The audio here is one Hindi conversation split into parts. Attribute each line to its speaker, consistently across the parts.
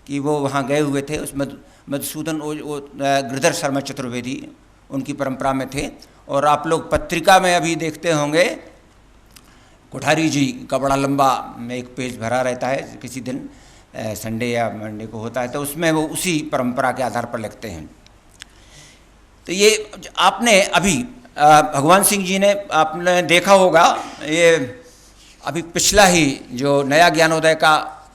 Speaker 1: कि वो वहाँ गए हुए थे। उस मधुसूदन वो गिरधर शर्मा चतुर्वेदी उनकी परंपरा में थे। और आप लोग पत्रिका में अभी देखते होंगे, कोठारी जी का बड़ा लंबा एक पेज भरा रहता है, किसी दिन संडे या मंडे को होता है, तो उसमें वो उसी परंपरा के आधार पर लिखते हैं। तो ये आपने अभी भगवान सिंह जी ने आपने देखा होगा, ये अभी पिछला ही जो नया ज्ञानोदय का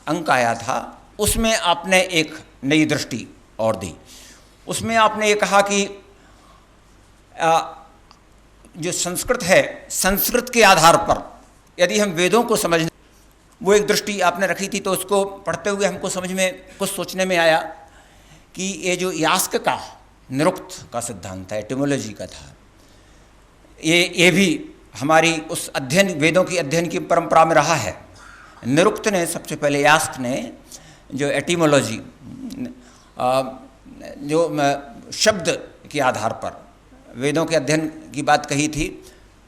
Speaker 1: अंक आया था, उसमें आपने एक नई दृष्टि और दी। उसमें आपने ये कहा कि जो संस्कृत है, संस्कृत के आधार पर यदि हम वेदों को समझ, वो एक दृष्टि आपने रखी थी। तो उसको पढ़ते हुए हमको समझ में कुछ सोचने में आया कि ये जो यास्क का निरुक्त का सिद्धांत है, एटिमोलॉजी का था, ये भी हमारी उस अध्ययन, वेदों की अध्ययन की परंपरा में रहा है। निरुक्त ने सबसे पहले, यास्क ने जो एटिमोलॉजी, जो शब्द के आधार पर वेदों के अध्ययन की बात कही थी,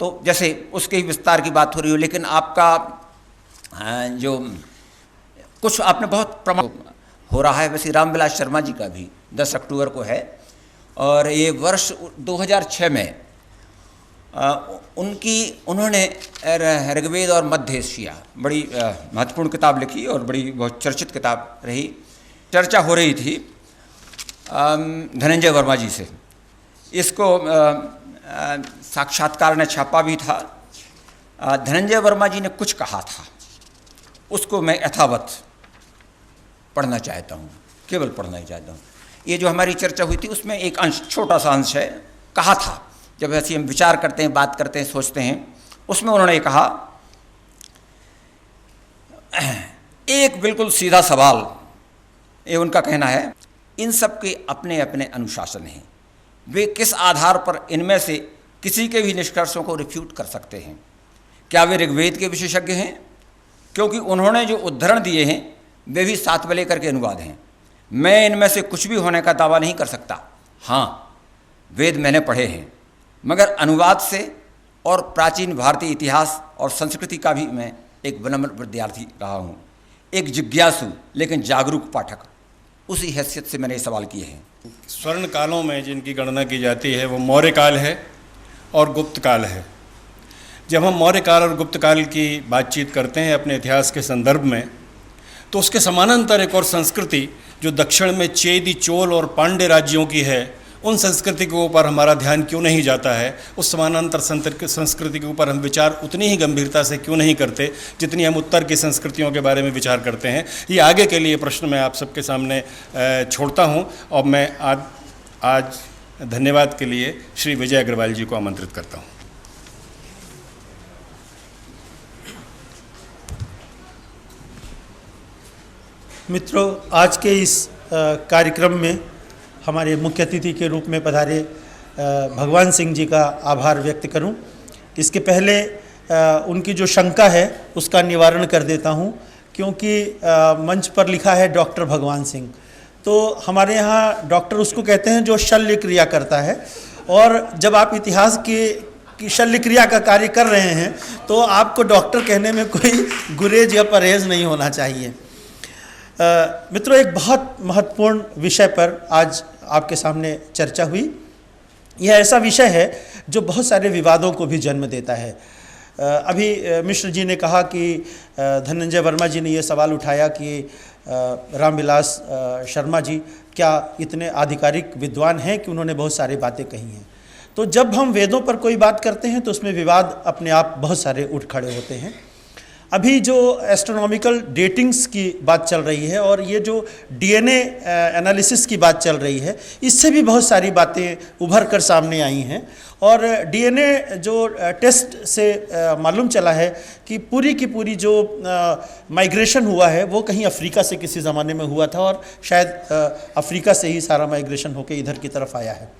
Speaker 1: तो जैसे उसके ही विस्तार की बात हो रही हो, लेकिन आपका जो कुछ आपने बहुत प्रमाण हो रहा है। वैसे रामविलास शर्मा जी का भी 10 अक्टूबर को है, और ये वर्ष 2006 में उन्होंने ऋग्वेद और मध्य एशिया, बड़ी महत्वपूर्ण किताब लिखी और बड़ी बहुत चर्चित किताब रही। चर्चा हो रही थी धनंजय वर्मा जी से, इसको साक्षात्कार ने छापा भी था। धनंजय वर्मा जी ने कुछ कहा था, उसको मैं यथावत पढ़ना चाहता हूँ, केवल पढ़ना ही चाहता हूँ। ये जो हमारी चर्चा हुई थी उसमें एक अंश, छोटा सा अंश है, कहा था। जब ऐसे हम विचार करते हैं, बात करते हैं, सोचते हैं, उसमें उन्होंने कहा, एक बिल्कुल सीधा सवाल, ये उनका कहना है, इन सब के अपने अपने अनुशासन हैं, वे किस आधार पर इनमें से किसी के भी निष्कर्षों को रिफ्यूट कर सकते हैं? क्या वे ऋग्वेद के विशेषज्ञ हैं? क्योंकि उन्होंने जो उद्धरण दिए हैं वे भी सातवलेकर के अनुवाद हैं। मैं इनमें से कुछ भी होने का दावा नहीं कर सकता। हाँ, वेद मैंने पढ़े हैं, मगर अनुवाद से और प्राचीन भारतीय इतिहास और संस्कृति का भी मैं एक विनम्र विद्यार्थी रहा हूँ, एक जिज्ञासु लेकिन जागरूक पाठक। उसी हैसियत से मैंने ये सवाल किए हैं।
Speaker 2: स्वर्ण कालों में जिनकी गणना की जाती है वो मौर्य काल है और गुप्त काल है। जब हम मौर्य काल और गुप्त काल की बातचीत करते हैं अपने इतिहास के संदर्भ में, तो उसके समानांतर एक और संस्कृति जो दक्षिण में चेदी, चोल और पांड्य राज्यों की है, उन संस्कृति के ऊपर हमारा ध्यान क्यों नहीं जाता है? उस समानांतर संस्कृति के ऊपर हम विचार उतनी ही गंभीरता से क्यों नहीं करते जितनी हम उत्तर की संस्कृतियों के बारे में विचार करते हैं? ये आगे के लिए प्रश्न मैं आप सबके सामने छोड़ता हूँ, और मैं आज धन्यवाद के लिए श्री विजय अग्रवाल जी को आमंत्रित करता हूँ।
Speaker 3: मित्रों, आज के इस कार्यक्रम में हमारे मुख्य अतिथि के रूप में पधारे भगवान सिंह जी का आभार व्यक्त करूं। इसके पहले उनकी जो शंका है उसका निवारण कर देता हूं, क्योंकि मंच पर लिखा है डॉक्टर भगवान सिंह। तो हमारे यहाँ डॉक्टर उसको कहते हैं जो शल्य क्रिया करता है, और जब आप इतिहास की शल्य क्रिया का कार्य कर रहे हैं तो आपको डॉक्टर कहने में कोई गुरेज या परहेज नहीं होना चाहिए। मित्रों, एक बहुत महत्वपूर्ण विषय पर आज आपके सामने चर्चा हुई। यह ऐसा विषय है जो बहुत सारे विवादों को भी जन्म देता है। अभी मिश्र जी ने कहा कि धनंजय वर्मा जी ने यह सवाल उठाया कि रामविलास शर्मा जी क्या इतने आधिकारिक विद्वान हैं कि उन्होंने बहुत सारी बातें कही हैं। तो जब हम वेदों पर कोई बात करते हैं तो उसमें विवाद अपने आप बहुत सारे उठ खड़े होते हैं। अभी जो एस्ट्रोनॉमिकल डेटिंग्स की बात चल रही है और ये जो डीएनए एनालिसिस की बात चल रही है, इससे भी बहुत सारी बातें उभर कर सामने आई हैं। और डीएनए जो टेस्ट से मालूम चला है कि पूरी की पूरी जो माइग्रेशन हुआ है वो कहीं अफ्रीका से किसी ज़माने में हुआ था, और शायद अफ्रीका से ही सारा माइग्रेशन होकर इधर की तरफ आया है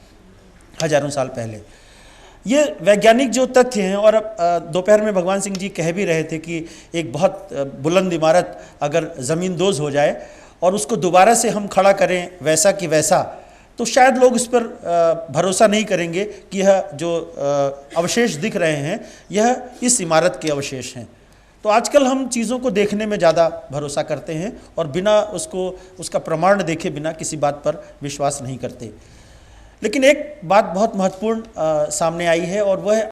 Speaker 3: हजारों साल पहले। ये वैज्ञानिक जो तथ्य हैं, और दोपहर में भगवान सिंह जी कह भी रहे थे कि एक बहुत बुलंद इमारत अगर ज़मीन दोज़ हो जाए और उसको दोबारा से हम खड़ा करें वैसा कि वैसा, तो शायद लोग इस पर भरोसा नहीं करेंगे कि यह जो अवशेष दिख रहे हैं यह इस इमारत के अवशेष हैं। तो आजकल हम चीज़ों को देखने में ज़्यादा भरोसा करते हैं और बिना उसका प्रमाण देखे बिना किसी बात पर विश्वास नहीं करते। लेकिन एक बात बहुत महत्वपूर्ण सामने आई है और वह